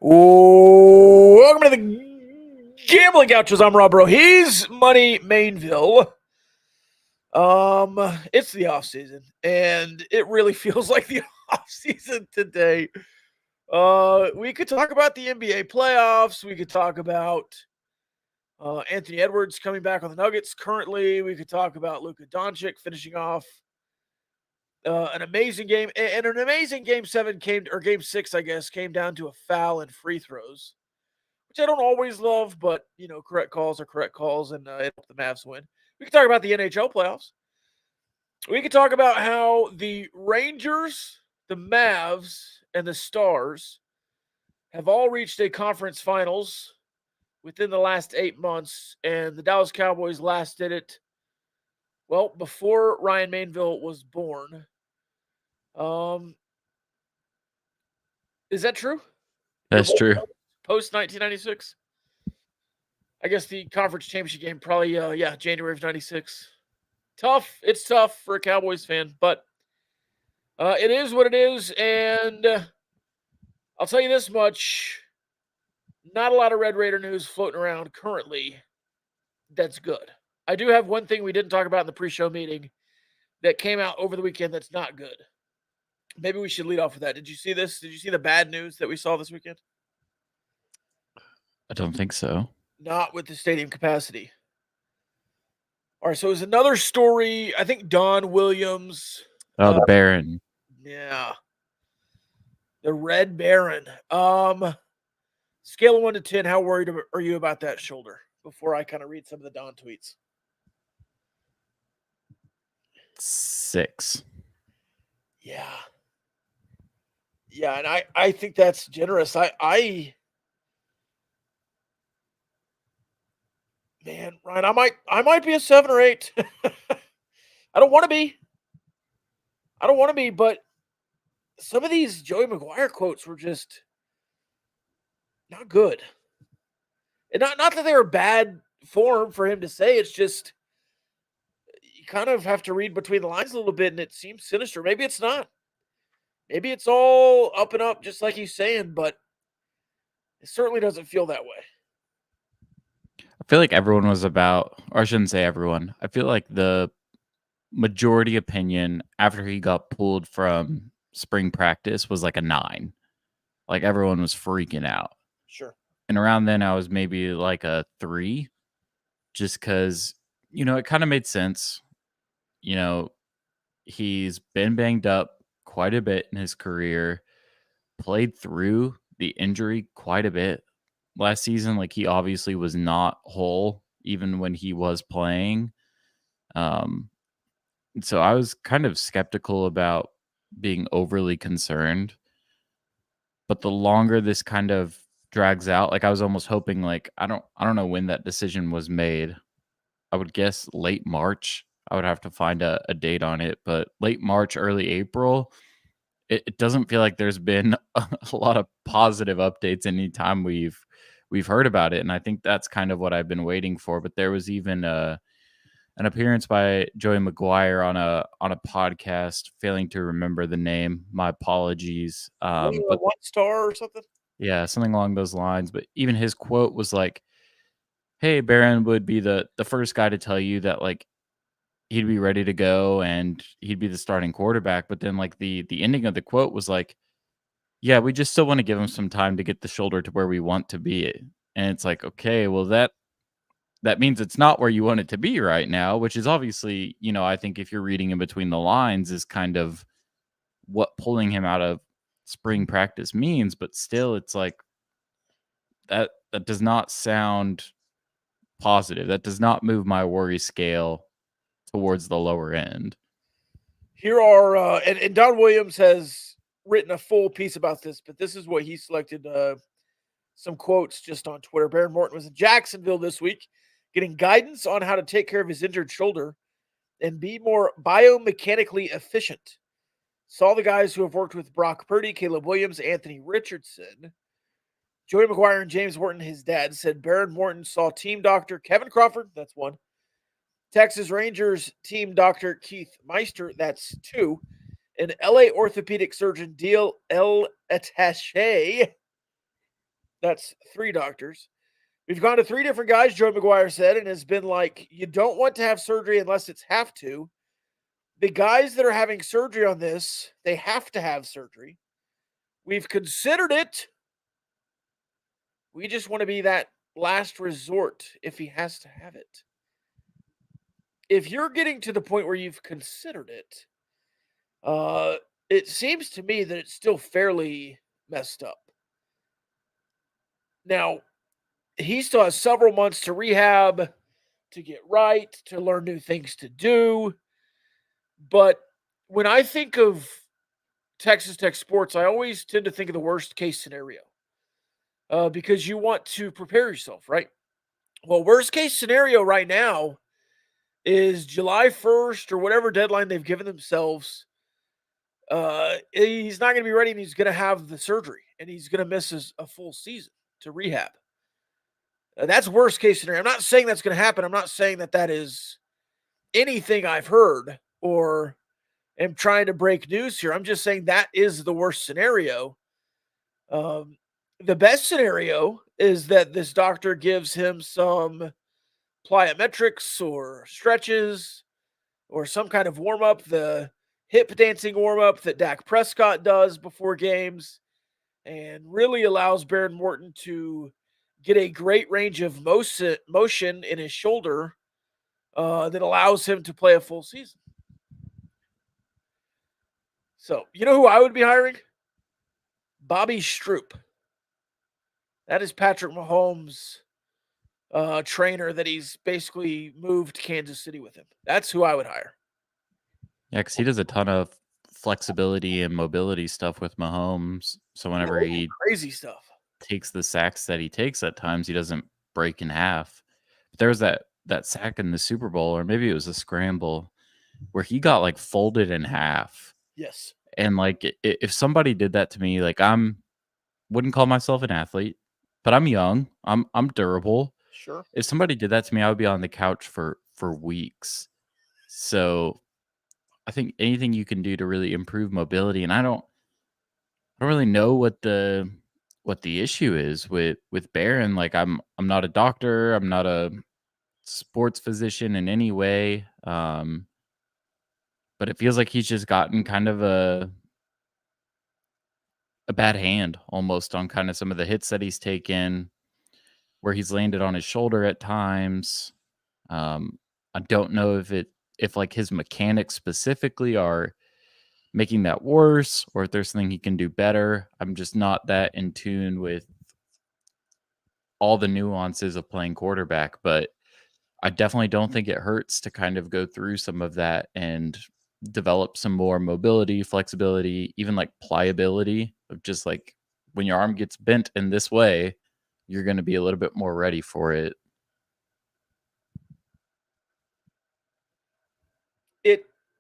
Welcome to the Gamblin Gauchos. I'm Rob Bro. He's Money Mainville. It's the off season, and it really feels like the off season today. We could talk about the NBA playoffs. We could talk about Anthony Edwards coming back on the Nuggets currently. We could talk about Luka Doncic finishing off an amazing game, and an amazing game 7 game 6, I guess, came down to a foul and free throws, which I don't always love, but correct calls are correct calls, and it helped the Mavs win. We can talk about the NHL playoffs. We could talk about how the Rangers, the Mavs, and the Stars have all reached a conference finals within the last 8 months, and the Dallas Cowboys last did it, well, before Ryan Mainville was born. Is that true? That's true. Post 1996? I guess the conference championship game probably, January of 96. Tough. It's tough for a Cowboys fan, but it is what it is. And I'll tell you this much. Not a lot of Red Raider news floating around currently. That's good. I do have one thing we didn't talk about in the pre-show meeting that came out over the weekend that's not good. Maybe we should lead off with that. Did you see this? Did you see the bad news that we saw this weekend? I don't think so. Not with the stadium capacity. All right, so it was another story. I think Don Williams. Oh, the Baron. Yeah. The Red Baron. Scale of 1 to 10, how worried are you about that shoulder? Before I kind of read some of the Don tweets. 6. Yeah. Yeah, and I think that's generous. Man, Ryan, I might be a 7 or 8. I don't want to be, but some of these Joey Maguire quotes were just not good. And not that they were bad form for him to say, it's just you kind of have to read between the lines a little bit, and it seems sinister. Maybe it's not. Maybe it's all up and up, just like he's saying, but it certainly doesn't feel that way. I feel like everyone was about, or I shouldn't say everyone. I feel like the majority opinion after he got pulled from spring practice was like a 9. Like everyone was freaking out. Sure. And around then I was maybe like a 3, just because, it kind of made sense. He's been banged up quite a bit in his career, played through the injury quite a bit last season. Like he obviously was not whole even when he was playing. So I was kind of skeptical about being overly concerned. But the longer this kind of drags out, like I was almost hoping, like I don't know when that decision was made. I would guess late March. I would have to find a date on it, but late March, early April. It doesn't feel like there's been a lot of positive updates anytime we've heard about it, and I think that's kind of what I've been waiting for. But there was even an appearance by Joey Maguire on a podcast, failing to remember the name. My apologies. But 1 star or something? Yeah, something along those lines. But even his quote was like, "Hey, Barron would be the first guy to tell you that like he'd be ready to go and he'd be the starting quarterback." But then like the ending of the quote was like, "Yeah, we just still want to give him some time to get the shoulder to where we want to be." And it's like, okay, well that means it's not where you want it to be right now, which is obviously, I think if you're reading in between the lines is kind of what pulling him out of spring practice means. But still, it's like that does not sound positive. That does not move my worry scale towards the lower end. Here are, and Don Williams has written a full piece about this, but this is what he selected, some quotes just on Twitter. Baron Morton was in Jacksonville this week, getting guidance on how to take care of his injured shoulder and be more biomechanically efficient. Saw the guys who have worked with Brock Purdy, Caleb Williams, Anthony Richardson. Joey Maguire and James Morton, his dad, said Baron Morton saw team doctor Kevin Crawford, that's 1. Texas Rangers team doctor Keith Meister, that's 2. And LA orthopedic surgeon Deal El Attaché, That's 3 doctors. We've gone to 3 different guys, Joe McGuire said, and has been like, you don't want to have surgery unless it's have to. The guys that are having surgery on this, they have to have surgery. We've considered it. We just want to be that last resort if he has to have it. If you're getting to the point where you've considered it, it seems to me that it's still fairly messed up. Now, he still has several months to rehab, to get right, to learn new things to do. But when I think of Texas Tech sports, I always tend to think of the worst case scenario because you want to prepare yourself, right? Well, worst case scenario right now is July 1st or whatever deadline they've given themselves. He's not going to be ready and he's going to have the surgery and he's going to miss a full season to rehab. That's worst case scenario. I'm not saying that's going to happen. I'm not saying that that is anything I've heard or am trying to break news here. I'm just saying that is the worst scenario. The best scenario is that this doctor gives him some plyometrics or stretches or some kind of warm up, the hip dancing warm up that Dak Prescott does before games, and really allows Baron Morton to get a great range of motion in his shoulder that allows him to play a full season. So, you know who I would be hiring? Bobby Stroop. That is Patrick Mahomes' trainer that he's basically moved Kansas City with him. That's who I would hire. Yeah, because he does a ton of flexibility and mobility stuff with Mahomes. So whenever he crazy stuff takes the sacks that he takes at times, he doesn't break in half. But there was that sack in the Super Bowl, or maybe it was a scramble, where he got like folded in half. Yes. And like if somebody did that to me, like wouldn't call myself an athlete, but I'm young. I'm durable. Sure. If somebody did that to me, I would be on the couch for weeks. So I think anything you can do to really improve mobility, and I don't really know what the issue is with Barron. Like I'm not a doctor. I'm not a sports physician in any way. But it feels like he's just gotten kind of a bad hand almost on kind of some of the hits that he's taken, where he's landed on his shoulder at times. I don't know if like his mechanics specifically are making that worse or if there's something he can do better. I'm just not that in tune with all the nuances of playing quarterback, but I definitely don't think it hurts to kind of go through some of that and develop some more mobility, flexibility, even like pliability of just like when your arm gets bent in this way, you're going to be a little bit more ready for it.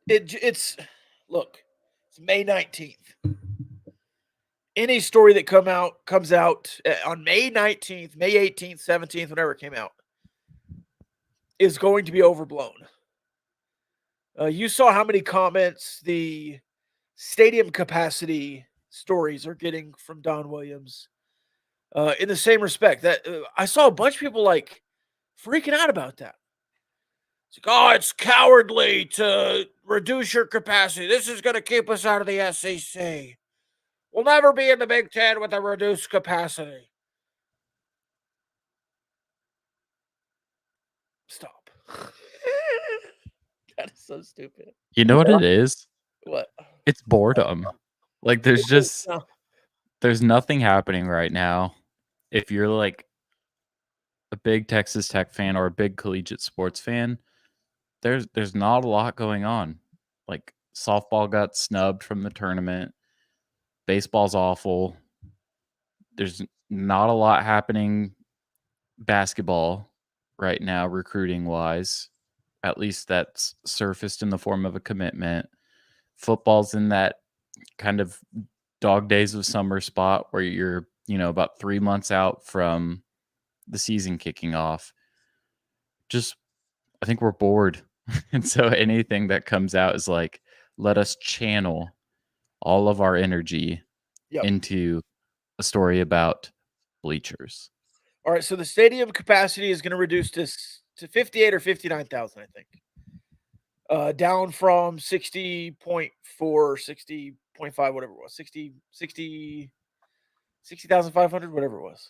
It's look, it's May 19th. Any story that comes out on May 19th, May 18th, 17th, whenever it came out, is going to be overblown. You saw how many comments the stadium capacity stories are getting from Don Williams. In the same respect, that I saw a bunch of people like freaking out about that. It's like, oh, it's cowardly to reduce your capacity. This is going to keep us out of the SEC. We'll never be in the Big Ten with a reduced capacity. Stop. That is so stupid. You know what it is? What? It's boredom. Like there's nothing happening right now. If you're like a big Texas Tech fan or a big collegiate sports fan, there's not a lot going on. Like softball got snubbed from the tournament. Baseball's awful. There's not a lot happening basketball right now, recruiting wise. At least that's surfaced in the form of a commitment. Football's in that kind of dog days of summer spot where you're, about 3 months out from the season kicking off. Just, I think we're bored. And so anything that comes out is like, let us channel all of our energy into a story about bleachers. All right, so the stadium capacity is going to reduce to 58 or 59,000, I think. Down from 60.4, 60.5, whatever it was, 60,500, whatever it was.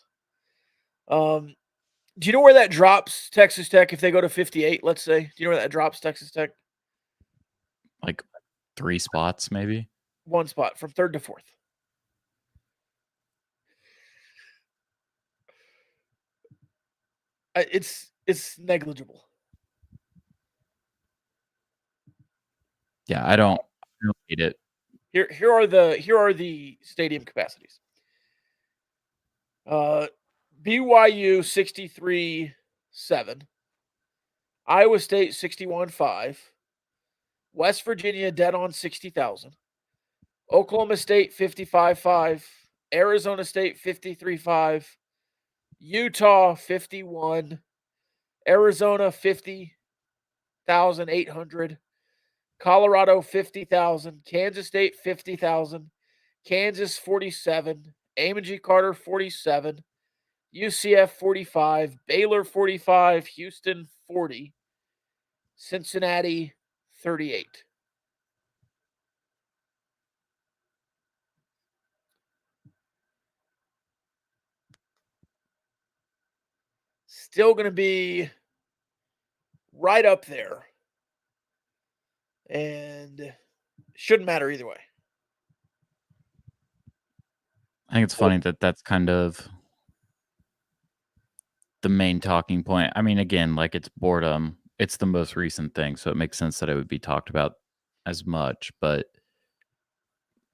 Do you know where that drops Texas Tech if they go to 58, let's say? Do you know where that drops Texas Tech? Like 3 spots, maybe. One spot from third to fourth. It's negligible. Yeah, I don't hate it. Here are the stadium capacities. BYU 63.7, Iowa State 61.5, West Virginia dead on 60,000, Oklahoma State 55.5, Arizona State 53.5, Utah 51, Arizona 50,800, Colorado 50,000, Kansas State 50,000, Kansas 47, Amon G. Carter 47, UCF 45, Baylor 45, Houston 40, Cincinnati 38. Still going to be right up there. And shouldn't matter either way. I think it's funny that that's kind of the main talking point. I mean, again, like it's boredom. It's the most recent thing, so it makes sense that it would be talked about as much. But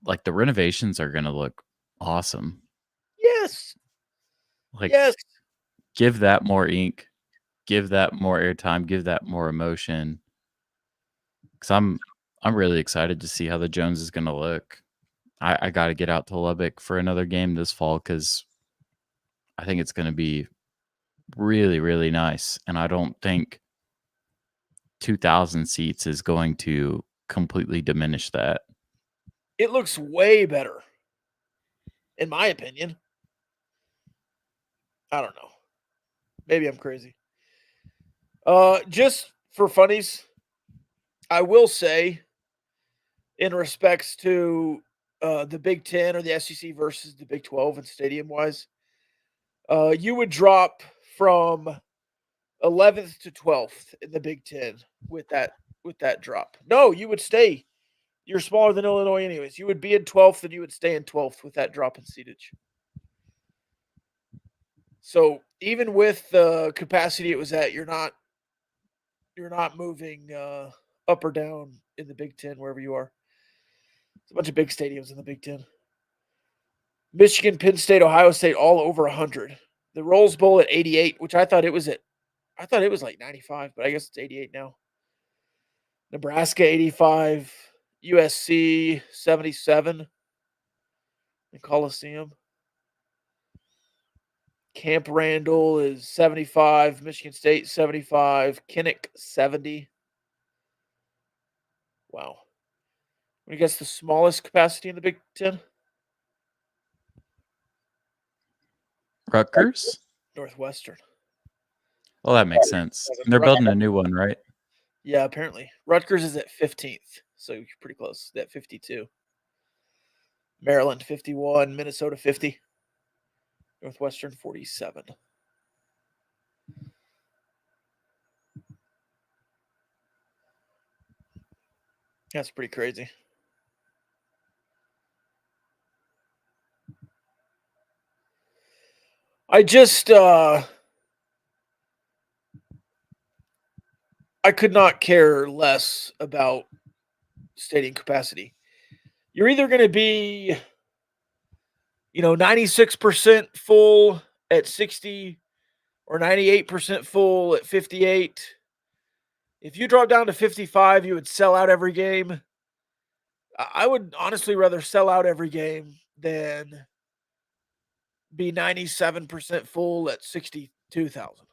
like the renovations are going to look awesome. Yes. Like, yes. Give that more ink, give that more airtime, give that more emotion. Because I'm really excited to see how the Jones is going to look. I got to get out to Lubbock for another game this fall because I think it's going to be really, really nice. And I don't think 2,000 seats is going to completely diminish that. It looks way better, in my opinion. I don't know. Maybe I'm crazy. Just for funnies, I will say, in respects to the Big Ten or the SEC versus the Big 12 and stadium wise, you would drop from 11th to 12th in the Big Ten with that drop. No, you would stay. You're smaller than Illinois, anyways. You would be in 12th, and you would stay in 12th with that drop in seatage. So even with the capacity it was at, you're not moving up or down in the Big Ten wherever you are. It's a bunch of big stadiums in the Big Ten. Michigan, Penn State, Ohio State, all over 100. The Rose Bowl at 88, which I thought it was like 95, but I guess it's 88 now. Nebraska 85, USC 77 in Coliseum. Camp Randall is 75, Michigan State 75, Kinnick 70. Wow. When you guess the smallest capacity in the Big Ten? Rutgers? Northwestern. Well, that makes sense. And they're building a new one, right? Yeah, apparently. Rutgers is at 15th, so you're pretty close. At 52. Maryland 51, Minnesota 50, Northwestern 47. That's pretty crazy. I just I could not care less about stadium capacity. You're either going to be 96% full at 60 or 98% full at 58. If you drop down to 55, you would sell out every game. I would honestly rather sell out every game than be 97% full at 62,000.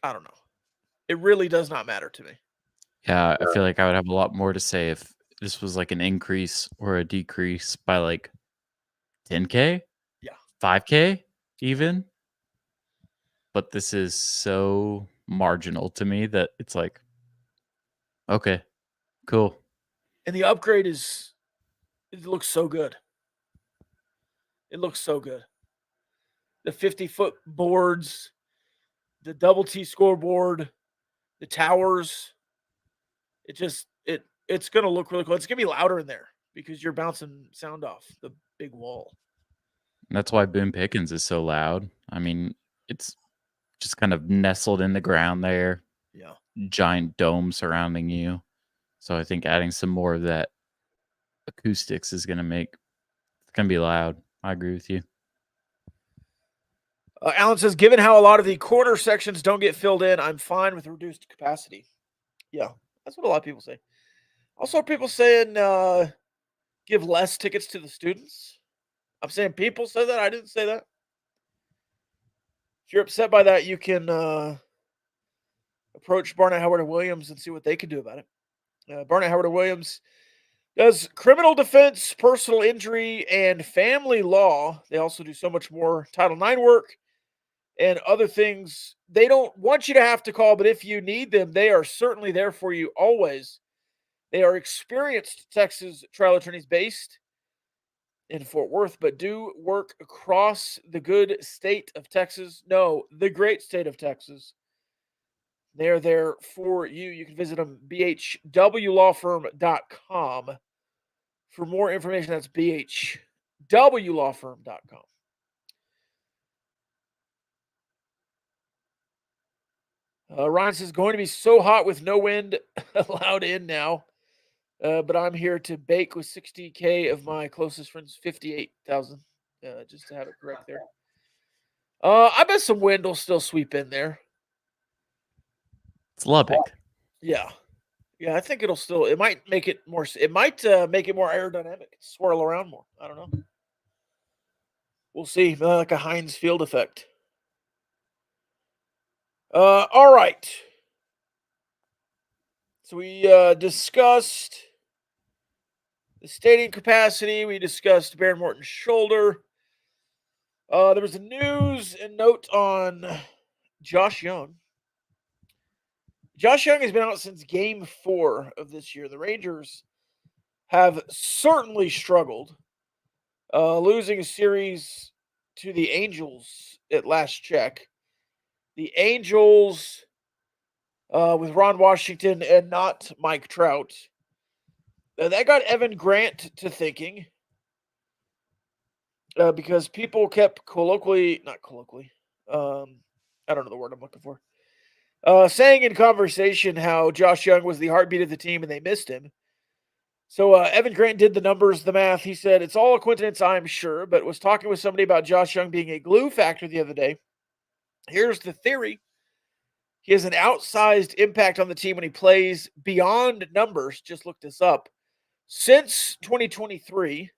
I don't know. It really does not matter to me. Yeah, I feel like I would have a lot more to say if this was like an increase or a decrease by like 10K, Yeah. 5K even. But this is so marginal to me that it's like, okay, cool. And the upgrade it looks so good. It looks so good. The 50-foot boards, the double T scoreboard, the towers. It's gonna look really cool. It's gonna be louder in there because you're bouncing sound off the big wall. That's why Boone Pickens is so loud. I mean, it's just kind of nestled in the ground there, Yeah. giant dome surrounding you. So I think adding some more of that acoustics is going to make it's going to be loud. I agree with you. Alan says, given how a lot of the corner sections don't get filled in, I'm fine with reduced capacity. Yeah, that's what a lot of people say. Also, people saying give less tickets to the students. I'm saying people say that. I didn't say that. If you're upset by that, you can approach Barnett, Howard, and Williams and see what they can do about it. Barnett, Howard, and Williams does criminal defense, personal injury, and family law. They also do so much more Title IX work and other things. They don't want you to have to call, but if you need them, they are certainly there for you always. They are experienced Texas trial attorneys based in Fort Worth, but do work across the good state of Texas. No, the great state of Texas. They're there for you. You can visit them, bhwlawfirm.com. For more information, that's bhwlawfirm.com. Ryan says, going to be so hot with no wind allowed in now. But I'm here to bake with 60K of my closest friends, 58,000. Just to have it correct there. I bet some wind will still sweep in there. It's Lubbock. Yeah. Yeah, I think it'll still, it might make it more aerodynamic, swirl around more. I don't know. We'll see. Like a Heinz Field effect. All right. So we discussed the stadium capacity. We discussed Baron Morton's shoulder. There was a news and note on Josh Young. Josh Young has been out since game 4 of this year. The Rangers have certainly struggled, losing a series to the Angels at last check. The Angels with Ron Washington and not Mike Trout. That got Evan Grant to thinking because people kept not colloquially, I don't know the word I'm looking for, saying in conversation how Josh Young was the heartbeat of the team and they missed him. So Evan Grant did the numbers, the math. He said, it's all a coincidence, I'm sure, but was talking with somebody about Josh Young being a glue factor the other day. Here's the theory. He has an outsized impact on the team when he plays beyond numbers. Just look this up. Since 2023,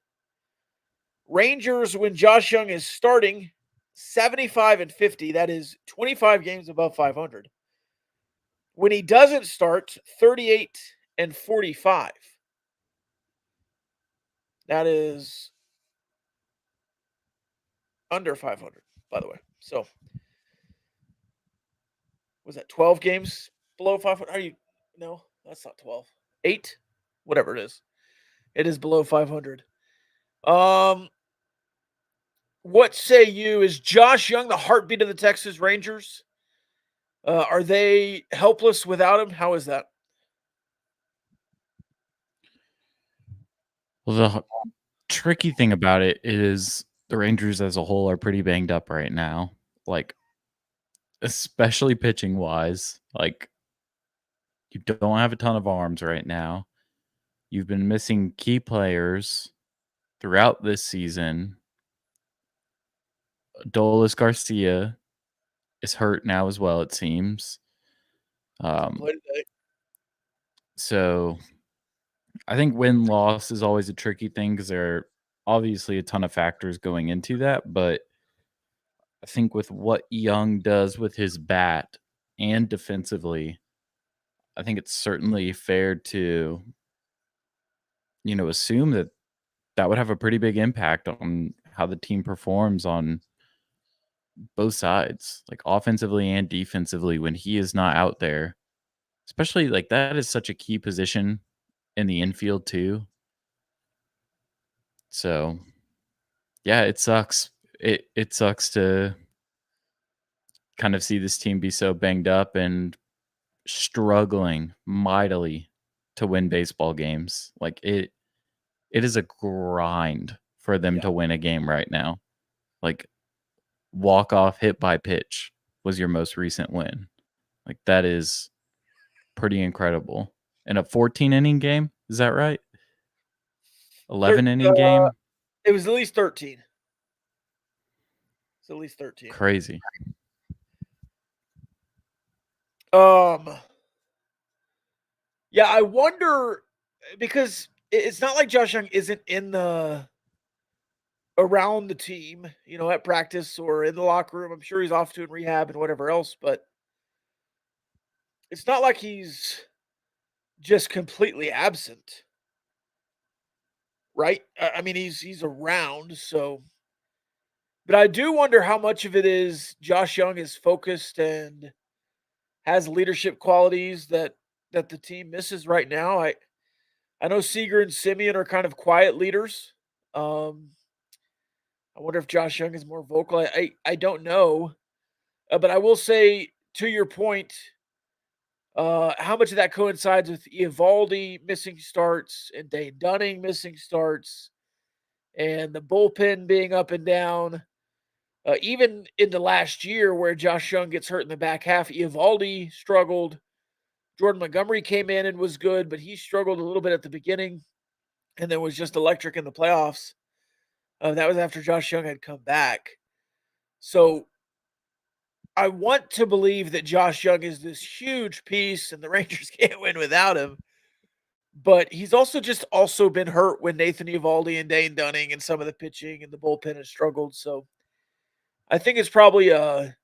Rangers, when Josh Young is starting, 75-50. That is 25 games above 500. When he doesn't start, 38-45. That is under 500, by the way. So, was that 12 games below 500? Are you? No, that's not 12. 8? Whatever it is. It is below 500. What say you? Is Josh Young the heartbeat of the Texas Rangers? Are they helpless without him? How is that? Well, the tricky thing about it is the Rangers as a whole are pretty banged up right now. Like, especially pitching wise. Like, you don't have a ton of arms right now. You've been missing key players throughout this season. Adolis Garcia is hurt now as well, it seems. So I think win-loss is always a tricky thing because there are obviously a ton of factors going into that. But I think with what Young does with his bat and defensively, I think it's certainly fair to, assume that would have a pretty big impact on how the team performs on both sides, like offensively and defensively when he is not out there. Especially like that is such a key position in the infield too. So yeah, it sucks. It sucks to kind of see this team be so banged up and struggling mightily to win baseball games. Like it is a grind for them Yeah. to win a game right now. Like walk off hit by pitch was your most recent win. Like that is pretty incredible. In a 14 inning game, is that right? 11 inning game? It was at least 13. It's at least 13. Crazy. Yeah, I wonder because it's not like Josh Young isn't in the around the team, at practice or in the locker room. I'm sure he's off doing rehab and whatever else, but it's not like he's just completely absent, right? I mean, he's around, so. But I do wonder how much of it is Josh Young is focused and has leadership qualities that the team misses right now. I know Seager and Simeon are kind of quiet leaders. Um, I wonder if Josh Young is more vocal. I don't know, but I will say to your point, how much of that coincides with Eovaldi missing starts and Dane Dunning missing starts, and the bullpen being up and down. Even into last year, where Josh Young gets hurt in the back half, Eovaldi struggled. Jordan Montgomery came in and was good, but he struggled a little bit at the beginning, and then was just electric in the playoffs. That was after Josh Young had come back. So I want to believe that Josh Young is this huge piece and the Rangers can't win without him. But he's also been hurt when Nathan Eovaldi and Dane Dunning and some of the pitching and the bullpen has struggled. So I think it's probably a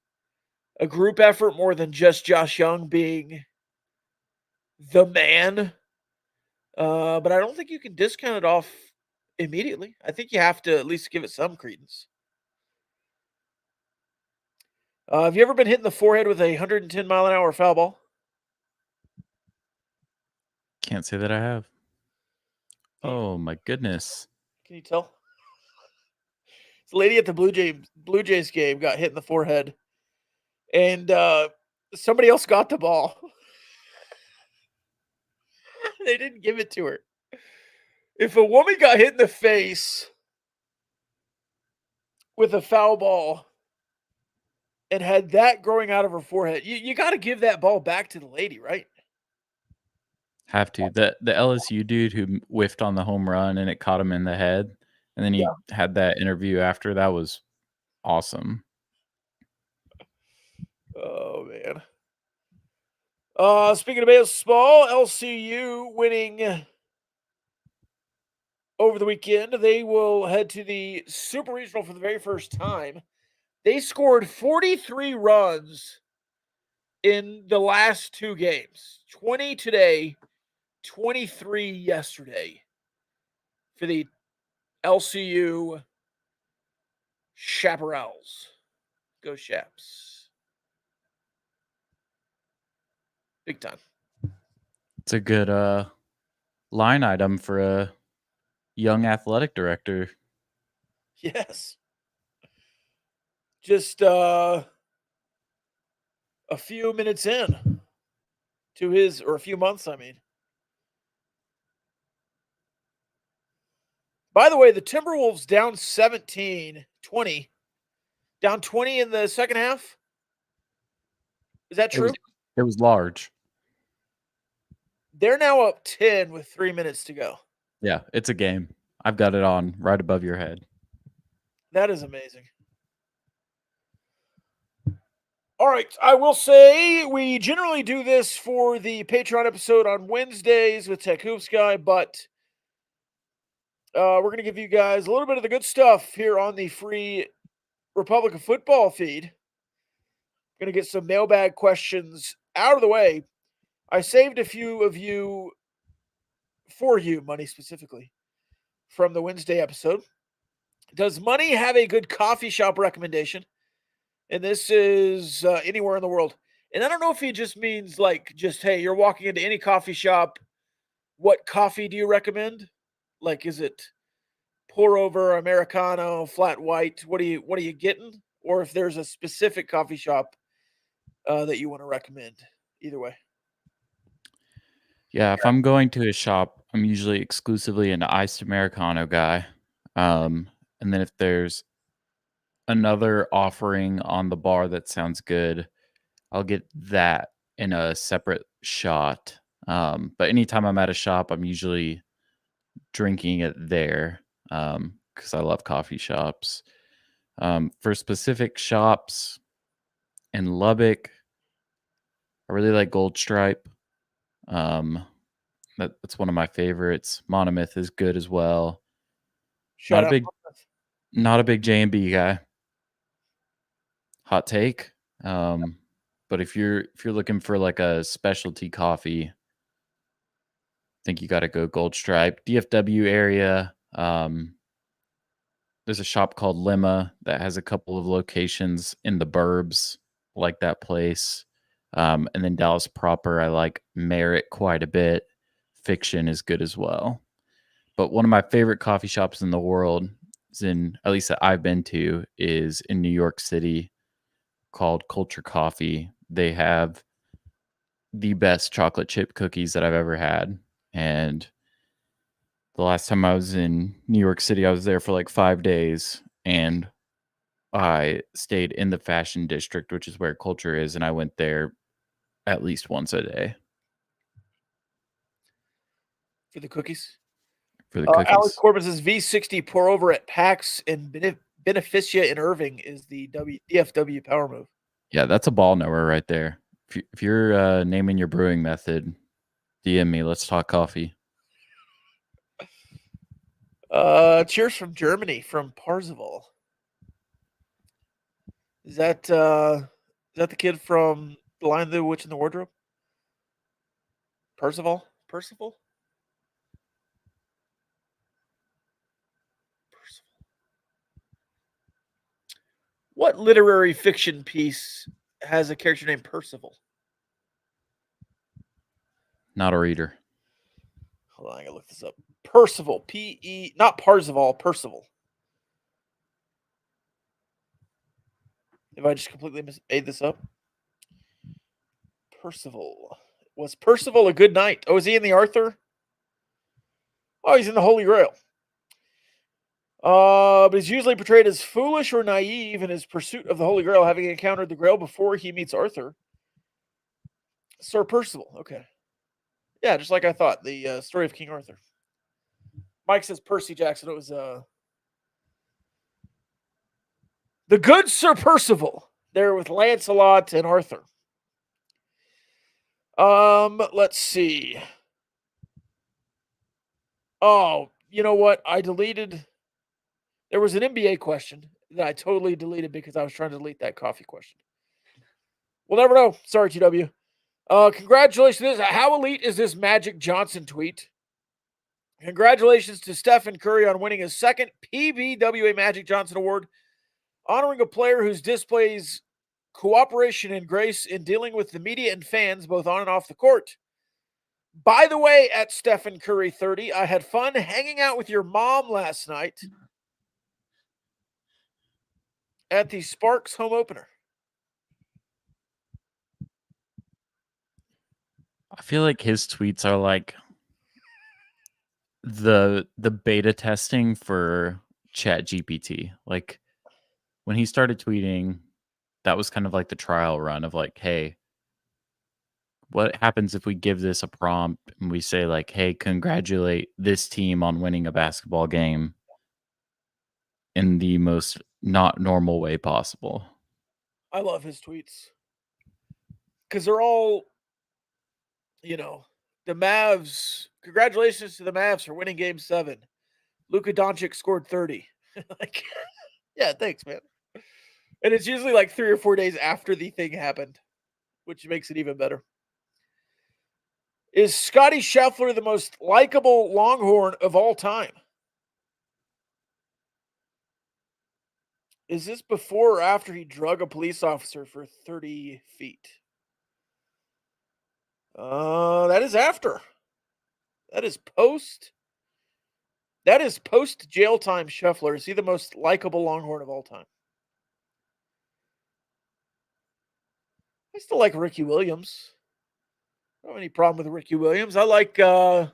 group effort more than just Josh Young being the man. But I don't think you can discount it off immediately. I think you have to at least give it some credence. Have you ever been hit in the forehead with a 110-mile-an-hour foul ball? Can't say that I have. Can you, Oh my goodness. can you tell? This lady at the Blue Jays game got hit in the forehead, and somebody else got the ball. They didn't give it to her. If a woman got hit in the face with a foul ball and had that growing out of her forehead, you got to give that ball back to the lady, right? Have to. The LSU dude who whiffed on the home run and it caught him in the head, and then he had that interview after. That was awesome. Oh man. Speaking of baseball, LCU winning over the weekend. They will head to the Super Regional for the very first time. They scored 43 runs in the last two games. 20 today, 23 yesterday for the LCU Chaparrals. Go Chaps. Big time. It's a good line item for a young athletic director. Yes. Just a few minutes in to his, or a few months, I mean. By the way, the Timberwolves down 17-20. Down 20 in the second half. Is that true? It was large. They're now up 10 with 3 minutes to go. Yeah, it's a game. I've got it on right above your head. That is amazing. All right, I will say we generally do this for the Patreon episode on Wednesdays with Tech Hoops Guy, but we're going to give you guys a little bit of the good stuff here on the free Republic of Football feed. Going to get some mailbag questions out of the way. I saved a few of you for you, Money specifically, from the Wednesday episode. Does money have a good coffee shop recommendation? And this is anywhere in the world. And I don't know if he just means like just hey, you're walking into any coffee shop. What coffee do you recommend? Like, is it pour over, americano, flat white? What are you getting? Or if there's a specific coffee shop that you want to recommend? Either way, Yeah, if I'm going to a shop, I'm usually exclusively an iced Americano guy. Um, and then if there's another offering on the bar that sounds good, I'll get that in a separate shot. But anytime I'm at a shop, I'm usually drinking it there because I love coffee shops. For specific shops in Lubbock, I really like Gold Stripe. Um, that's one of my favorites. Monomyth is good as well. shout Not a out. big, not a big J&B guy. Hot take. But if you're looking for like a specialty coffee, I think you got to go Gold Stripe. DFW area. There's a shop called Lemma that has a couple of locations in the burbs, like that place. And then Dallas proper, I like Merit quite a bit. Fiction is good as well. But one of my favorite coffee shops in the world at least that I've been to, is in New York City called Culture Coffee. They have the best chocolate chip cookies that I've ever had. And the last time I was in New York City, I was there for like 5 days, and I stayed in the fashion district, which is where Culture is, and I went there at least once a day For the cookies. for the Alex cookies. Corbin says V60 pour over at PAX and Beneficia in Irving is the DFW power move. Yeah, that's a ball knower right there. If you're naming your brewing method, DM me. Let's talk coffee. Cheers from Germany from Parzival. Is that the kid from The Lion, the Witch, and the Wardrobe? Percival? Percival? Percival. What literary fiction piece has a character named Percival? Not a reader. Hold on, I gotta look this up. Percival. Not Parzival, Percival. Have I just completely made this up? Percival. Was Percival a good knight? Oh, is he in the Arthur? Oh, he's in the Holy Grail. But he's usually portrayed as foolish or naive in his pursuit of the Holy Grail, having encountered the Grail before he meets Arthur. Sir Percival. Okay. Yeah, just like I thought. The story of King Arthur. Mike says Percy Jackson. It was the good Sir Percival there with Lancelot and Arthur. Let's see. Oh, you know what? There was an NBA question that I totally deleted because I was trying to delete that coffee question. We'll never know. Sorry, TW. Congratulations. How elite is this Magic Johnson tweet? Congratulations to Stephen Curry on winning his second PBWA Magic Johnson Award, honoring a player who displays cooperation and grace in dealing with the media and fans both on and off the court. By the way, at Stephen Curry 30, I had fun hanging out with your mom last night at the Sparks home opener. I feel like his tweets are like the beta testing for Chat GPT. Like when he started tweeting, that was kind of like the trial run of like, hey, what happens if we give this a prompt and we say like, hey, congratulate this team on winning a basketball game in the most not normal way possible? I love his tweets because they're all, the Mavs. Congratulations to the Mavs for winning Game 7. Luka Doncic scored 30. Like, yeah, thanks, man. And it's usually like 3 or 4 days after the thing happened, which makes it even better. Is Scotty Scheffler the most likable Longhorn of all time? Is this before or after he drug a police officer for 30 feet? That is after. That is post. That is post jail time. Scheffler. Is he the most likable Longhorn of all time? I still like Ricky Williams. I don't have any problem with Ricky Williams. I liked Spieth.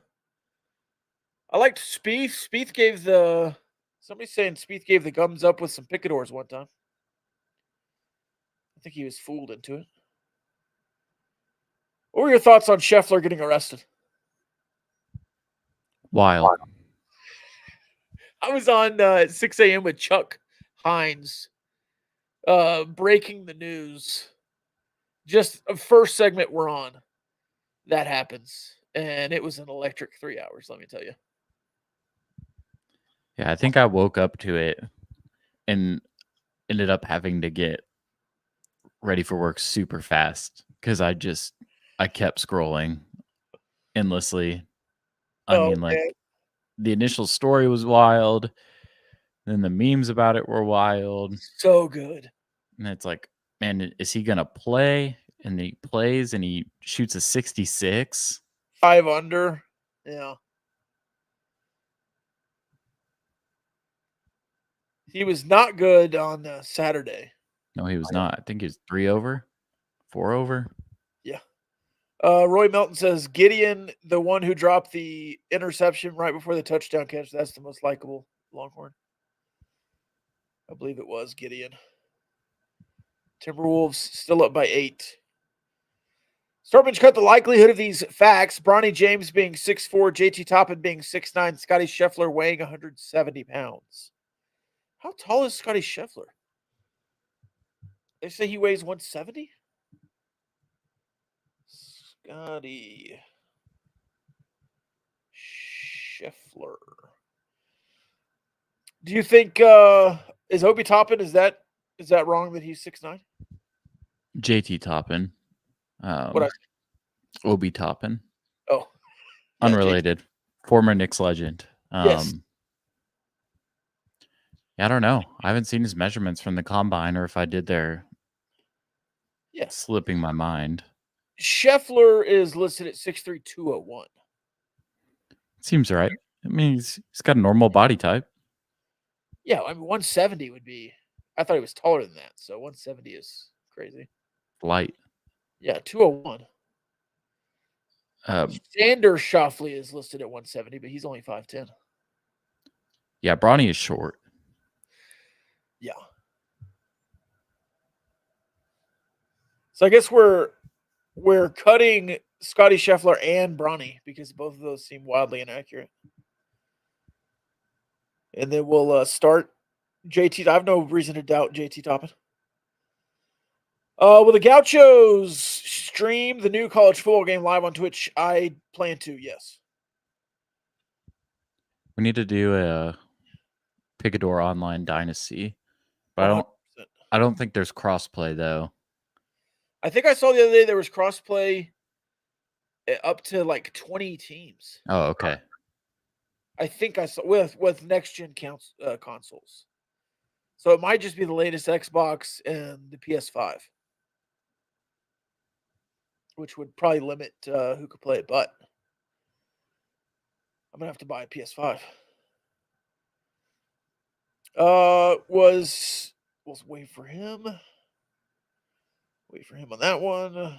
Spieth gave the somebody's saying Spieth gave the gums up with some picadors one time. I think he was fooled into it. What were your thoughts on Scheffler getting arrested? Wild. I was on 6 a.m. with Chuck Hines, breaking the news. Just a first segment we're on, that happens, and it was an electric 3 hours. Let me tell you. Yeah, I think I woke up to it and ended up having to get ready for work super fast because I kept scrolling endlessly. I mean, like the initial story was wild, then the memes about it were wild. So good. And it's like, man, is he gonna play? And he plays and he shoots a 66. 5 under. Yeah. He was not good on Saturday. No, he was not. I think he was 3 over, 4 over. Yeah. Roy Melton says Gideon, the one who dropped the interception right before the touchdown catch. That's the most likable Longhorn. I believe it was Gideon. Timberwolves still up by 8. Startbench cut the likelihood of these facts. Bronny James being 6'4", JT Toppin being 6'9", Scotty Scheffler weighing 170 pounds. How tall is Scotty Scheffler? They say he weighs 170? Scotty Scheffler. Do you think is Obi Toppin, is that wrong that he's 6'9"? JT Toppin. Obi Toppin. Oh. Yeah, unrelated. Former Knicks legend. Yes. I don't know. I haven't seen his measurements from the combine, or if I did, they're slipping my mind. Scheffler is listed at 6'3", 201. Seems right. I mean, he's got a normal body type. Yeah, I mean, 170 would be. I thought he was taller than that, so 170 is crazy. Light. Yeah, 201. Xander Schauffele is listed at 170, but he's only 5'10". Yeah, Bronny is short. Yeah. So I guess we're cutting Scotty Scheffler and Bronny because both of those seem wildly inaccurate. And then we'll start JT. I have no reason to doubt JT Toppin. Will the Gauchos stream the new college football game live on Twitch? I plan to, yes. We need to do a Picador Online Dynasty, but I don't think there's crossplay though. I think I saw the other day there was crossplay up to like 20 teams. Oh, okay. I think I saw with next gen consoles. So it might just be the latest Xbox and the PS5, which would probably limit who could play it. But I'm gonna have to buy a PS5. We'll wait for him. Wait for him on that one. Oh,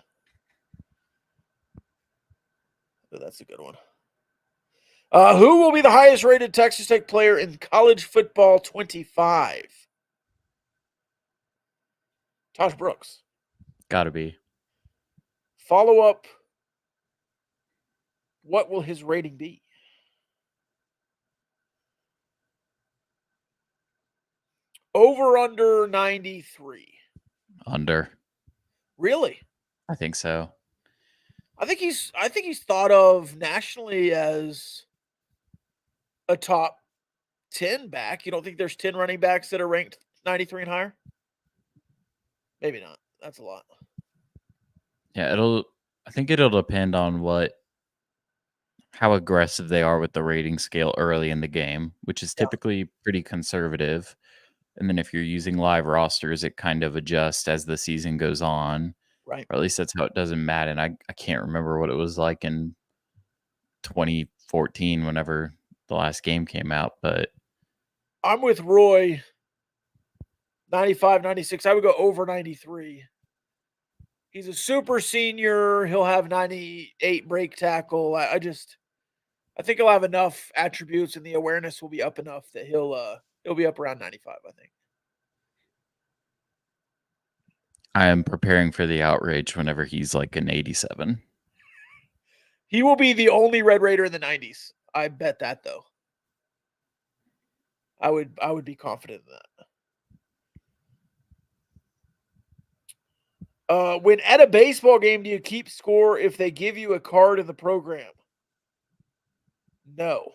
that's a good one. Who will be the highest rated Texas Tech player in college football 25? Tosh Brooks. Gotta be. Follow up. What will his rating be? Over under 93. Under. Really? I think so. I think he's thought of nationally as a top 10 back. You don't think there's 10 running backs that are ranked 93 and higher? Maybe not. That's a lot. Yeah, I think it'll depend on how aggressive they are with the rating scale early in the game, which is typically pretty conservative. And then if you're using live rosters, it kind of adjusts as the season goes on. Right. Or at least that's how it does in Madden. I can't remember what it was like in 2014 whenever the last game came out, but I'm with Roy. 95, 96. I would go over 93. He's a super senior. He'll have 98 break tackle. I think he'll have enough attributes and the awareness will be up enough that he'll be up around 95, I think. I am preparing for the outrage whenever he's like an 87. He will be the only Red Raider in the 90s. I bet that though. I would be confident in that. When at a baseball game, do you keep score if they give you a card in the program? No.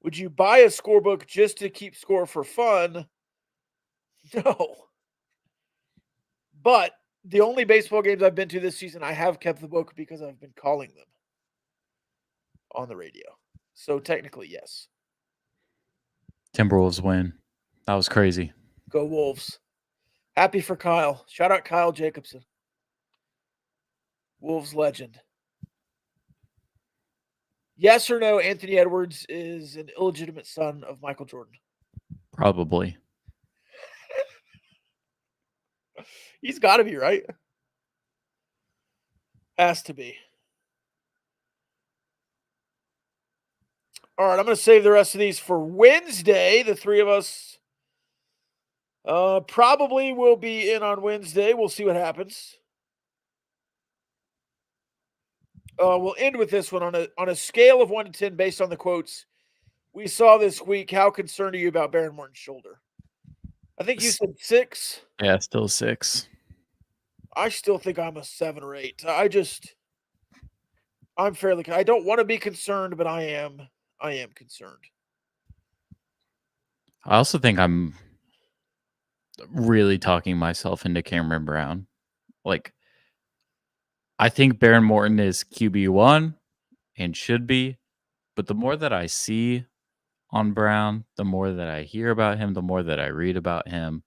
Would you buy a scorebook just to keep score for fun? No. But the only baseball games I've been to this season, I have kept the book because I've been calling them on the radio. So technically, yes. Timberwolves win. That was crazy. Go Wolves. Happy for Kyle. Shout out Kyle Jacobson. Wolves legend. Yes or no, Anthony Edwards is an illegitimate son of Michael Jordan? Probably. He's got to be, right? Has to be. All right, I'm going to save the rest of these for Wednesday. The three of us probably will be in on Wednesday. We'll see what happens. We'll end with this one on a scale of 1 to 10 based on the quotes we saw this week. How concerned are you about Baron Morton's shoulder? I think you said 6. Yeah, still 6. I still think I'm a 7 or 8. I'm fairly. I don't want to be concerned, but I am concerned. I also think I'm really talking myself into Cameron Brown. Like, I think Baron Morton is QB1 and should be, but the more that I see on Brown, the more that I hear about him, the more that I read about him,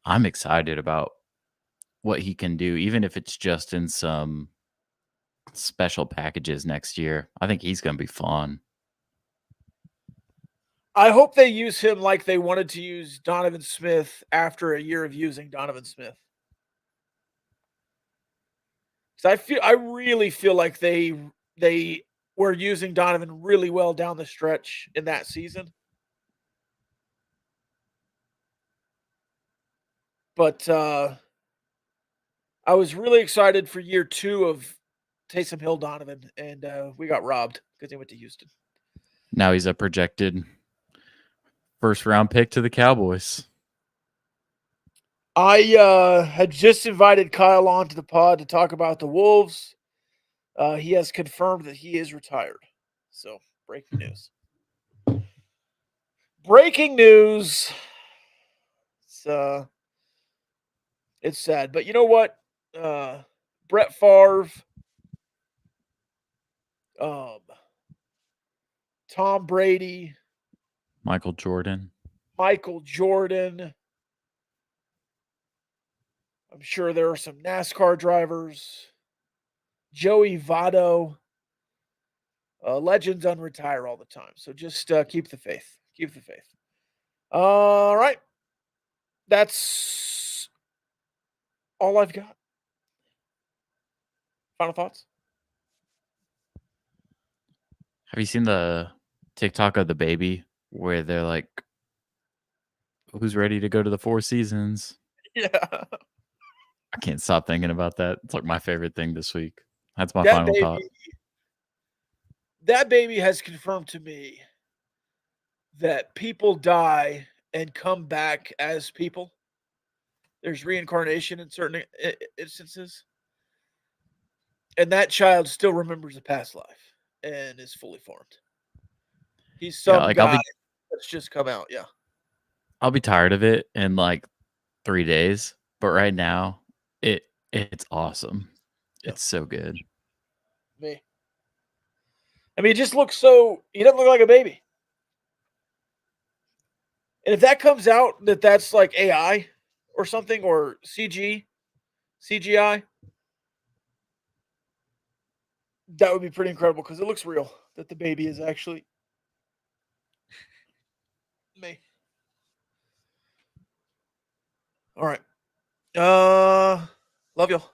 I'm excited about what he can do, even if it's just in some special packages next year. I think he's going to be fun. I hope they use him like they wanted to use Donovan Smith after a year of using Donovan Smith. Because I really feel like they were using Donovan really well down the stretch in that season. But I was really excited for year 2 of Taysom Hill Donovan, and we got robbed because he went to Houston. Now he's a projected first-round pick to the Cowboys. I had just invited Kyle onto the pod to talk about the Wolves. He has confirmed that he is retired. So, breaking news. Breaking news. It's sad. But you know what? Brett Favre, Tom Brady, Michael Jordan. I'm sure there are some NASCAR drivers. Joey Votto. Legends unretire all the time. So just keep the faith. Keep the faith. All right. That's all I've got. Final thoughts? Have you seen the TikTok of the baby where they're like, who's ready to go to the Four Seasons? Yeah. I can't stop thinking about that. It's like my favorite thing this week. That's my That final baby, thought. that baby has confirmed to me that people die and come back as people. There's reincarnation in certain instances. And that child still remembers a past life and is fully formed. He's some guy that's just come out. Yeah. I'll be tired of it in like 3 days, but right now it's awesome. Yeah. It's so good. Me. I mean, he just looks he doesn't look like a baby. And if that comes out that that's like AI or something or CGI, that would be pretty incredible because it looks real that the baby is actually me. All right. Love y'all.